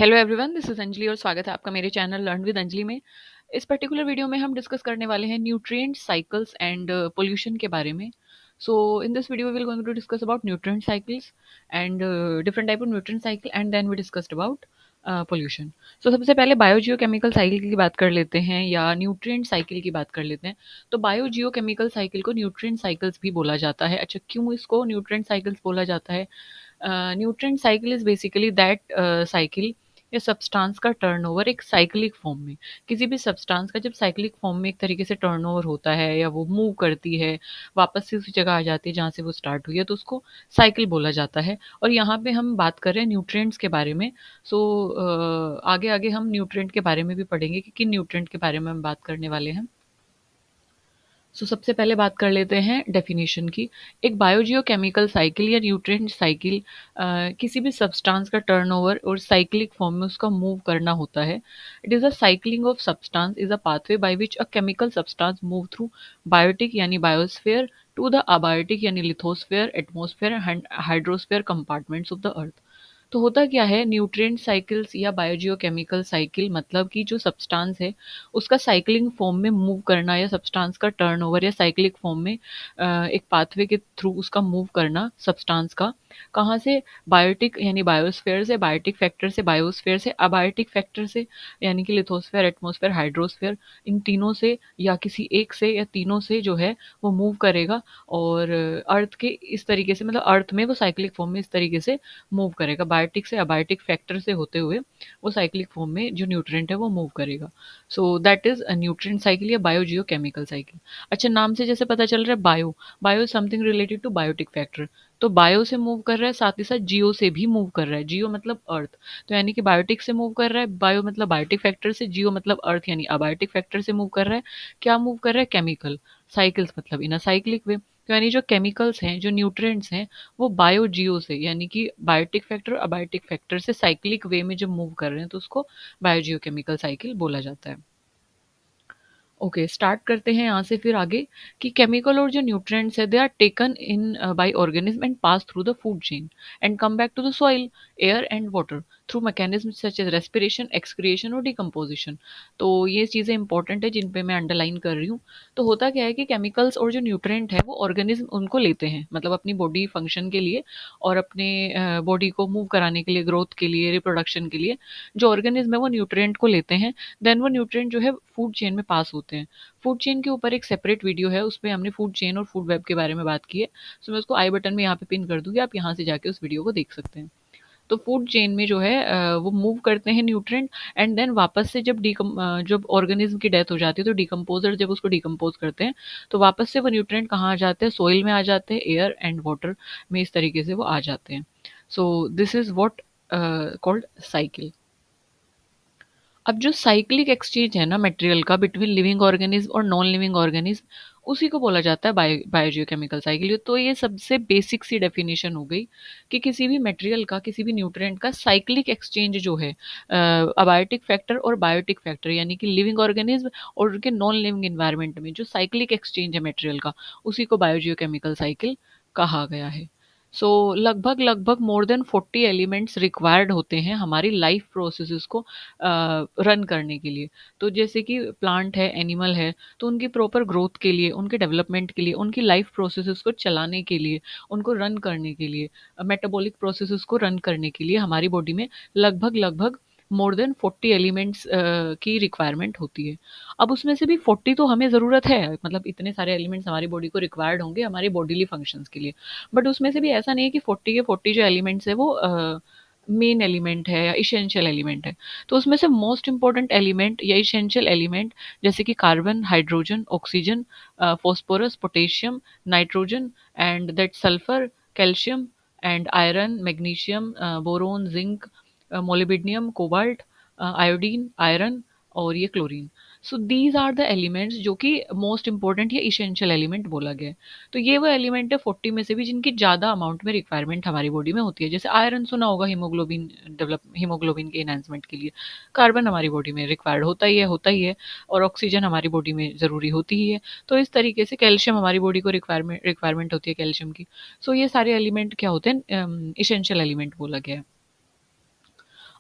Hello everyone, this is Anjali और स्वागत है आपका मेरे चैनल लर्न विद अंजलि में। इस पर्टिकुलर वीडियो में हम डिस्कस करने वाले हैं न्यूट्रिएंट साइकिल्स एंड पोल्यूशन के बारे में। So in this video we will going to discuss about nutrient cycles and different type of nutrient cycle and then we discussed about pollution. So सबसे पहले बायोजियोकेमिकल साइकिल की बात कर लेते हैं या न्यूट्रिएंट साइकिल की बात कर लेते हैं। तो बायोजियोकेमिकल साइकिल को न्यूट्रिएंट साइकिल्स भी बोला जाता है। अच्छा, क्यों इसको न्यूट्रिएंट साइकिल्स बोला जाता है? Nutrient cycle is basically that cycle या सब्सटेंस का टर्नओवर एक साइक्लिक फॉर्म में। किसी भी सब्सटेंस का जब साइक्लिक फॉर्म में एक तरीके से टर्नओवर होता है या वो मूव करती है, वापस से उसी जगह आ जाती है जहाँ से वो स्टार्ट हुई है, तो उसको साइकिल बोला जाता है। और यहाँ पे हम बात कर रहे हैं न्यूट्रिएंट्स के बारे में। सो आगे आगे हम न्यूट्रिएंट के बारे में भी पढ़ेंगे कि किन न्यूट्रिएंट के बारे में हम बात करने वाले हैं। सबसे पहले बात कर लेते हैं डेफिनेशन की। एक बायोजियोकेमिकल साइकिल या न्यूट्रिएंट साइकिल किसी भी सब्सटेंस का टर्नओवर और साइक्लिक फॉर्म में उसका मूव करना होता है। It is a cycling of substance is a pathway by which a chemical substance move through biotic यानी बायोस्फीयर टू द अबायोटिक यानी lithosphere, atmosphere and hydrosphere compartments of the earth. तो होता क्या है, न्यूट्रिएंट साइकिल्स या biogeochemical cycle मतलब कि जो सब्सटेंस है उसका साइक्लिंग फॉर्म में मूव करना या सब्सटेंस का टर्नओवर या साइक्लिक फॉर्म में एक पाथवे के थ्रू उसका मूव करना सब्सटेंस का। कहाँ से? बायोटिक यानी बायोस्फेयर से, बायोटिक फैक्टर से, बायोस्फेयर से, अबायोटिक फैक्टर से यानी कि लिथोस्फेयर, एटमॉस्फेयर, हाइड्रोस्फेयर, इन तीनों से या किसी एक से या तीनों से जो है वो मूव करेगा। और अर्थ के इस तरीके से, मतलब अर्थ में वो साइक्लिक फॉर्म में इस तरीके से मूव करेगा। बायोटिक से अबायोटिक फैक्टर से होते हुए वो साइक्लिक फॉर्म में जो न्यूट्रिएंट है वो मूव करेगा। So that is a nutrient cycle या बायोजियोकेमिकल साइकिल। अच्छा, नाम से जैसे पता चल रहा है bio, bio something related to biotic factor. तो बायो से मूव कर रहा है, साथ ही साथ जियो से भी मूव कर रहा है। जियो मतलब अर्थ, तो यानी कि बायोटिक से मूव कर रहा है, बायो मतलब बायोटिक फैक्टर से, जियो मतलब अर्थ यानी अबायोटिक फैक्टर से मूव कर रहा है। क्या मूव कर रहा है? केमिकल। साइकिल्स मतलब इन अ साइक्लिक वे। तो यानी जो केमिकल्स हैं, जो न्यूट्रिएंट्स हैं, वो बायो जियो से यानी कि बायोटिक फैक्टर और अबायोटिक फैक्टर से साइक्लिक वे में जब मूव कर रहे हैं तो उसको बायोजियोकेमिकल साइकिल बोला जाता है। ओके, स्टार्ट करते हैं यहाँ से फिर आगे कि केमिकल और जो न्यूट्रिएंट्स है they are taken in by organism and pass through the food chain and come back to the soil, air and water through mechanism such as respiration, excretion और डिकम्पोजिशन। तो ये चीज़ें इंपॉर्टेंट है जिन पे मैं अंडरलाइन कर रही हूँ। तो होता क्या है कि केमिकल्स और जो न्यूट्रिएंट है वो ऑर्गेनिज्म उनको लेते हैं, मतलब अपनी बॉडी फंक्शन के लिए और अपने बॉडी को मूव कराने के लिए, ग्रोथ के लिए, रिप्रोडक्शन के लिए जो ऑर्गेनिज्म है वो न्यूट्रिएंट को लेते हैं। देन वो न्यूट्रिएंट जो है फूड चेन में पास होते हैं। फूड चेन के ऊपर एक सेपरेट वीडियो है, उसमें हमने फूड चेन और फूड वेब के बारे में बात की है। सो मैं उसको आई बटन में यहाँ पे पिन कर दूंगी, आप यहाँ से जाके उस वीडियो को देख सकते हैं। तो फूड चेन में जो है वो मूव करते हैं न्यूट्रिएंट एंड देन वापस से जब ऑर्गेनिज्म की डेथ हो जाती है तो डिकम्पोजर जब उसको डिकम्पोज करते हैं तो वापस से वो न्यूट्रिएंट कहाँ आ जाते हैं? सॉइल में आ जाते हैं, एयर एंड वाटर में इस तरीके से वो आ जाते हैं। So this is what called cycle. अब जो साइक्लिक एक्सचेंज है ना मटेरियल का बिटवीन लिविंग ऑर्गेनिज्म और नॉन लिविंग ऑर्गेनिज्म, उसी को बोला जाता है बायोजियोकेमिकल साइकिल। तो ये सबसे बेसिक सी डेफिनेशन हो गई कि किसी भी मटेरियल का, किसी भी न्यूट्रिएंट का साइक्लिक एक्सचेंज जो है अबायोटिक फैक्टर और बायोटिक फैक्टर यानी कि लिविंग ऑर्गेनिज्म और उनके नॉन लिविंग इन्वायरमेंट में जो साइक्लिक एक्सचेंज है मटेरियल का, उसी को बायोजियोकेमिकल साइकिल कहा गया है। सो लगभग लगभग मोर देन 40 एलिमेंट्स रिक्वायर्ड होते हैं हमारी लाइफ प्रोसेसेस को रन करने के लिए। तो जैसे कि प्लांट है, एनिमल है, तो उनकी प्रॉपर ग्रोथ के लिए, उनके डेवलपमेंट के लिए, उनकी लाइफ प्रोसेसेस को चलाने के लिए, उनको रन करने के लिए, मेटाबॉलिक प्रोसेसेस को रन करने के लिए हमारी बॉडी में लगभग लगभग मोर देन 40 एलिमेंट्स की रिक्वायरमेंट होती है। अब उसमें से भी 40 तो हमें ज़रूरत है, मतलब इतने सारे एलिमेंट्स हमारी बॉडी को रिक्वायर्ड होंगे हमारे बॉडीली फंक्शंस के लिए। बट उसमें से भी ऐसा नहीं है कि 40 के 40 जो एलिमेंट्स है वो मेन एलिमेंट है या इसेंशियल एलिमेंट है। तो उसमें से मोस्ट इंपॉर्टेंट एलिमेंट या इसेंशियल एलिमेंट जैसे कि carbon, hydrogen, oxygen, phosphorus, potassium, nitrogen and that sulphur, calcium and iron, magnesium, boron, zinc, molybdenum, cobalt, iodine, iron और ये chlorine. So these are the elements जो कि मोस्ट इंपॉर्टेंट या essential element बोला गया है। तो ये वो एलिमेंट है 40 में से भी जिनकी ज़्यादा अमाउंट में रिक्वायरमेंट हमारी बॉडी में होती है। जैसे आयरन सुना होगा, हीमोग्लोबिन के एनहांसमेंट के लिए। कार्बन हमारी बॉडी में रिक्वायर्ड होता ही है और ऑक्सीजन हमारी बॉडी में ज़रूरी होती ही है। तो इस तरीके से कैल्शियम हमारी बॉडी को रिक्वायरमेंट होती है कैल्शियम की। सो ये सारे एलिमेंट क्या होते हैं? इसेंशियल एलिमेंट बोला गया है।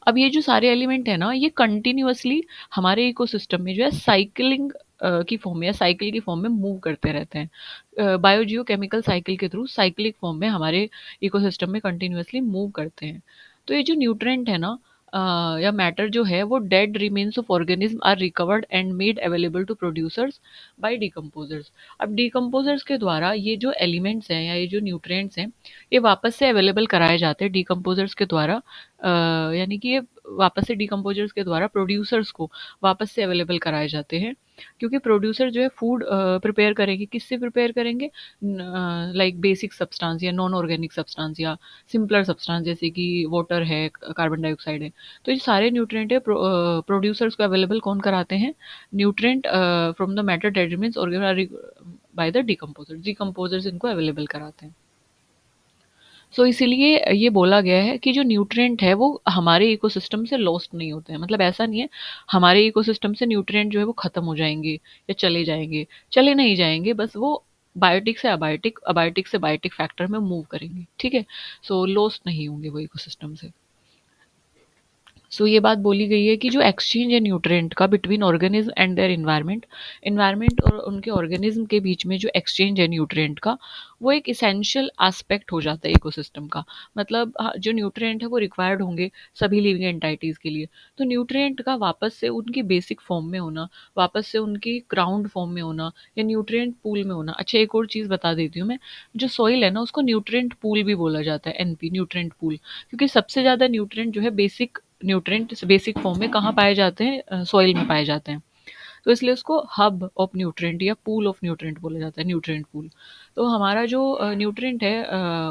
अब ये जो सारे एलिमेंट है ना, ये कंटिन्यूअसली हमारे इकोसिस्टम में जो है साइकिलिंग की फॉर्म में या साइकिल की फॉर्म में मूव करते रहते हैं। बायोजियो केमिकल साइकिल के थ्रू साइक्लिक फॉर्म में हमारे इकोसिस्टम में कंटिन्यूअसली मूव करते हैं। तो ये जो न्यूट्रेंट है ना, या मैटर जो है, वो dead remains of organism are recovered and made available to producers by decomposers. अब डिकम्पोजर्स के द्वारा ये जो एलिमेंट्स हैं या ये जो न्यूट्रिएंट्स हैं, ये वापस से अवेलेबल कराए जाते हैं डिकम्पोजर्स के द्वारा। यानी कि ये वापस से डिकम्पोजर्स के द्वारा प्रोड्यूसर्स को वापस से अवेलेबल कराए जाते हैं। क्योंकि प्रोड्यूसर जो है फूड प्रिपेयर करेंगे, किससे प्रिपेयर करेंगे? लाइक बेसिक सब्सटेंस या नॉन ऑर्गेनिक सब्सटेंस या सिंपलर सब्सटेंस, जैसे कि वाटर है, कार्बन डाइऑक्साइड है। तो ये सारे न्यूट्रिएंट है, प्रोड्यूसर्स को अवेलेबल कौन कराते हैं? Nutrient from the matter that remains organise by the decomposers. Decomposers इनको अवेलेबल कराते हैं। सो इसीलिए ये बोला गया है कि जो न्यूट्रिएंट है वो हमारे इकोसिस्टम से लॉस्ट नहीं होते हैं। मतलब ऐसा नहीं है हमारे इकोसिस्टम से न्यूट्रिएंट जो है वो खत्म हो जाएंगे या चले जाएंगे, चले नहीं जाएंगे, बस वो बायोटिक से अबायोटिक, अबायोटिक से बायोटिक फैक्टर में मूव करेंगे। ठीक है, सो लॉस्ट नहीं होंगे वो इकोसिस्टम से। सो ये बात बोली गई है कि जो एक्सचेंज है न्यूट्रिएंट का between organism and their environment, environment और उनके ऑर्गेनिज्म के बीच में जो एक्सचेंज है न्यूट्रिएंट का, वो एक इसेंशियल एस्पेक्ट हो जाता है इकोसिस्टम का। मतलब जो न्यूट्रिएंट है वो रिक्वायर्ड होंगे सभी लिविंग एंटाइटीज के लिए। तो न्यूट्रिएंट का वापस से उनकी बेसिक फॉर्म में होना, वापस से उनकी ग्राउंड फॉर्म में होना या न्यूट्रिएंट पूल में होना। अच्छा, एक और चीज़ बता देती हूँ मैं, जो सॉइल है ना उसको न्यूट्रिएंट पूल भी बोला जाता है, एनपी, न्यूट्रिएंट पूल। क्योंकि सबसे ज़्यादा न्यूट्रिएंट जो है बेसिक न्यूट्रिएंट बेसिक फॉर्म में कहाँ पाए जाते हैं? सॉइल में पाए जाते हैं। तो इसलिए उसको हब ऑफ न्यूट्रिएंट या पूल ऑफ न्यूट्रिएंट बोला जाता है, न्यूट्रिएंट पूल। तो हमारा जो न्यूट्रिएंट है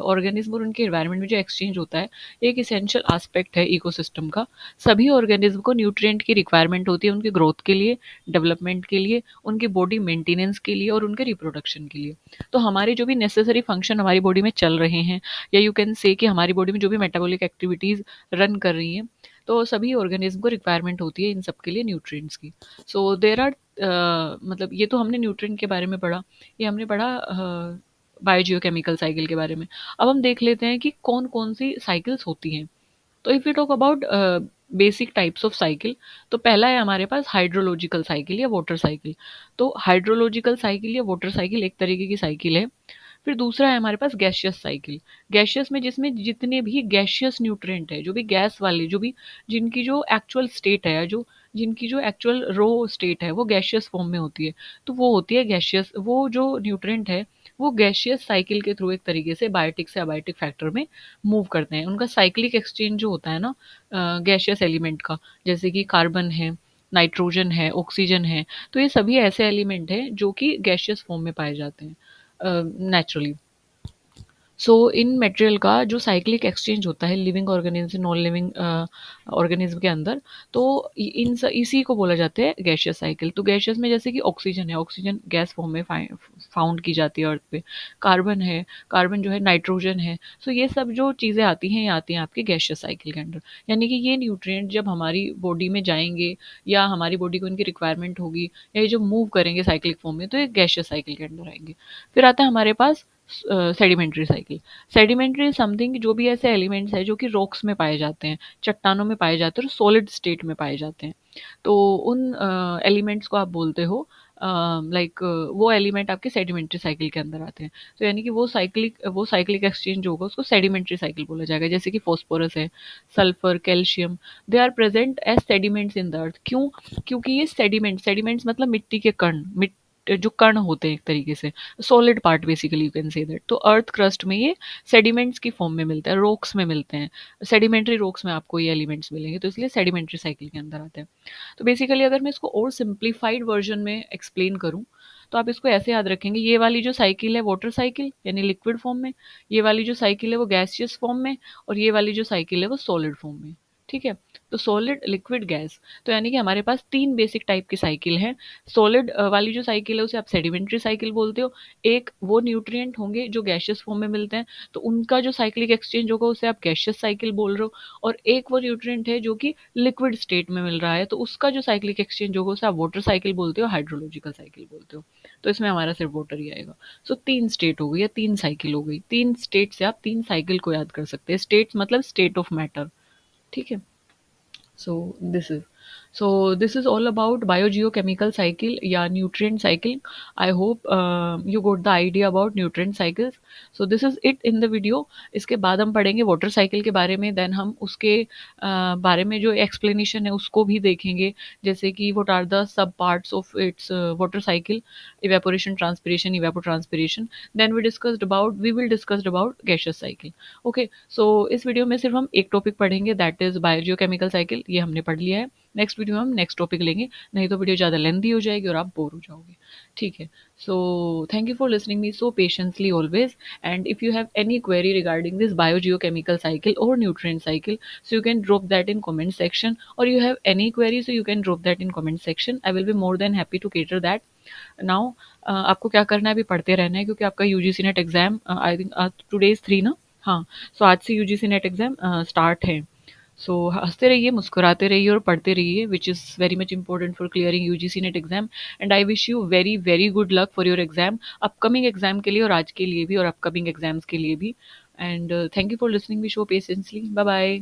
ऑर्गेनिज्म और उनके एनवायरनमेंट में जो एक्सचेंज होता है, एक इसेंशियल एस्पेक्ट है इकोसिस्टम का। सभी ऑर्गेनिज्म को न्यूट्रिएंट की रिक्वायरमेंट होती है उनके ग्रोथ के लिए, डेवलपमेंट के लिए, उनकी बॉडी मेंटेनेंस के लिए और उनके रिप्रोडक्शन के लिए। तो हमारे जो भी नेसेसरी फंक्शन हमारी बॉडी में चल रहे हैं, या यू कैन से कि हमारी बॉडी में जो भी मेटाबॉलिक एक्टिविटीज़ रन कर रही हैं, तो सभी ऑर्गेनिज्म को रिक्वायरमेंट होती है इन सब के लिए न्यूट्रिएंट्स की। सो देर आर मतलब ये तो हमने न्यूट्रिएंट के बारे में पढ़ा, ये हमने पढ़ा बायोजियोकेमिकल साइकिल के बारे में। अब हम देख लेते हैं कि कौन कौन सी साइकिल्स होती हैं। तो if you talk about basic types of cycle, तो पहला है हमारे पास हाइड्रोलॉजिकल साइकिल या वाटर साइकिल। तो हाइड्रोलॉजिकल साइकिल या वाटर साइकिल एक तरीके की साइकिल है। फिर दूसरा है हमारे पास गैसियस साइकिल। गैसियस में जिसमें जितने भी गैसियस न्यूट्रिएंट है, जो भी गैस वाले, जो भी जिनकी जो एक्चुअल स्टेट है, जो जिनकी जो एक्चुअल रो स्टेट है वो गैसियस फॉर्म में होती है, तो वो होती है गैसियस। वो जो न्यूट्रिएंट है वो गैसियस साइकिल के थ्रू एक तरीके से बायोटिक से अबायोटिक फैक्टर में मूव करते हैं। उनका साइक्लिक एक्सचेंज जो होता है ना गैसियस एलिमेंट का, जैसे कि कार्बन है, नाइट्रोजन है, ऑक्सीजन है, तो ये सभी ऐसे एलिमेंट हैं जो कि गैसियस फॉर्म में पाए जाते हैं नेचुरली। सो इन मटेरियल का जो साइक्लिक एक्सचेंज होता है लिविंग ऑर्गेनिज्म से नॉन लिविंग ऑर्गेनिज्म के अंदर, तो इसी को बोला जाता है गैसियस साइकिल। तो गैसियस में जैसे कि ऑक्सीजन है, ऑक्सीजन गैस फॉर्म में फाउंड की जाती है अर्थ पे। कार्बन है, कार्बन जो है नाइट्रोजन है। सो ये सब जो चीज़ें आती हैं, ये आती हैं आपके गैसियस साइकिल के अंडर। यानी कि ये न्यूट्रिएंट जब हमारी बॉडी में जाएंगे या हमारी बॉडी को इनकी रिक्वायरमेंट होगी, या ये जो मूव करेंगे साइक्लिक फॉर्म में, तो ये गैसियस साइकिल के अंडर आएंगे। फिर आता है हमारे पास सेडिमेंट्री साइकिल। सेडिमेंट्री समथिंग, जो भी ऐसे एलिमेंट्स हैं जो कि रॉक्स में पाए जाते हैं, चट्टानों में पाए जाते हैं और सॉलिड स्टेट में पाए जाते हैं, तो उन एलिमेंट्स को आप बोलते हो लाइक वो एलिमेंट आपके सेडिमेंट्री साइकिल के अंदर आते हैं। तो यानी कि वो साइक्लिक एक्सचेंज होगा उसको सेडिमेंट्री साइकिल बोला जाएगा। जैसे कि फॉस्फोरस है, sulphur, calcium, they are present as sediments in the earth. क्यों? क्योंकि ये सेडिमेंट्स मतलब मिट्टी के कण, जो कण होते हैं एक तरीके से, solid part basically you can say that. तो अर्थ क्रस्ट में ये सेडिमेंट्स की फॉर्म में मिलता है, रॉक्स में मिलते हैं, सेडिमेंट्री रॉक्स में आपको ये एलिमेंट्स मिलेंगे, तो इसलिए सेडिमेंट्री साइकिल के अंदर आते हैं। तो बेसिकली अगर मैं इसको और सिंप्लीफाइड वर्जन में एक्सप्लेन करूँ, तो आप इसको ऐसे याद रखेंगे, ये वाली जो साइकिल है वाटर साइकिल यानी लिक्विड फॉर्म में, ये वाली जो साइकिल है वो गैसियस फॉर्म में, और ये वाली जो साइकिल है वो सॉलिड फॉर्म में। ठीक है, तो सॉलिड, लिक्विड, गैस। तो यानी कि हमारे पास तीन बेसिक टाइप की साइकिल है। सॉलिड वाली जो साइकिल है उसे आप सेडिमेंट्री साइकिल बोलते हो। एक वो न्यूट्रिएंट होंगे जो गैसियस फॉर्म में मिलते हैं, तो उनका जो साइक्लिक एक्सचेंज होगा उसे आप गैसियस साइकिल बोल रहे हो। और एक वो न्यूट्रिएंट है जो कि लिक्विड स्टेट में मिल रहा है, तो उसका जो साइक्लिक एक्सचेंज होगा उसे आप वाटर साइकिल बोलते हो, हाइड्रोलॉजिकल साइकिल बोलते हो। तो इसमें हमारा सिर्फ वाटर ही आएगा। सो तीन स्टेट हो गई या तीन साइकिल हो गई। तीन स्टेट से आप तीन साइकिल को याद कर सकते हैं। स्टेट्स मतलब स्टेट ऑफ मैटर। ठीक है। So this is all about biogeochemical cycle या nutrient cycle. I hope you got the idea about nutrient cycles. So this is it in the video. इसके बाद हम पढ़ेंगे water cycle के बारे में, then हम उसके बारे में जो explanation है उसको भी देखेंगे, जैसे कि what are the sub parts of its water cycle, evaporation, transpiration, evapotranspiration. Then we will discuss about gaseous cycle. Okay, so इस वीडियो में सिर्फ हम एक टॉपिक पढ़ेंगे, दैट इज बायोजियोकेमिकल साइकिल, ये हमने पढ़ लिया है। नेक्स्ट वीडियो में हम नेक्स्ट टॉपिक लेंगे, नहीं तो वीडियो ज़्यादा लेंथी हो जाएगी और आप बोर हो जाओगे। ठीक है, so thank you for listening me so patiently always, and if you have any query regarding this biogeochemical cycle और nutrient cycle, so you can drop that in comment section, or you have any query, so you can drop that in comment section. I will be more than happy to cater that. Now आपको क्या करना है, अभी पढ़ते रहना है, क्योंकि आपका UGC net exam I think today is 3 ना। हाँ, सो आज से यूजीसी नेट एग्जाम स्टार्ट है। सो हंसते रहिए, मुस्कुराते रहिए और पढ़ते रहिए, which is very much important for clearing UGC net exam. And I wish you very very good luck for your exam, upcoming exam के लिए और आज के लिए भी और अपकमिंग एग्जाम्स के लिए भी। And thank you for listening me so patiently. Bye bye.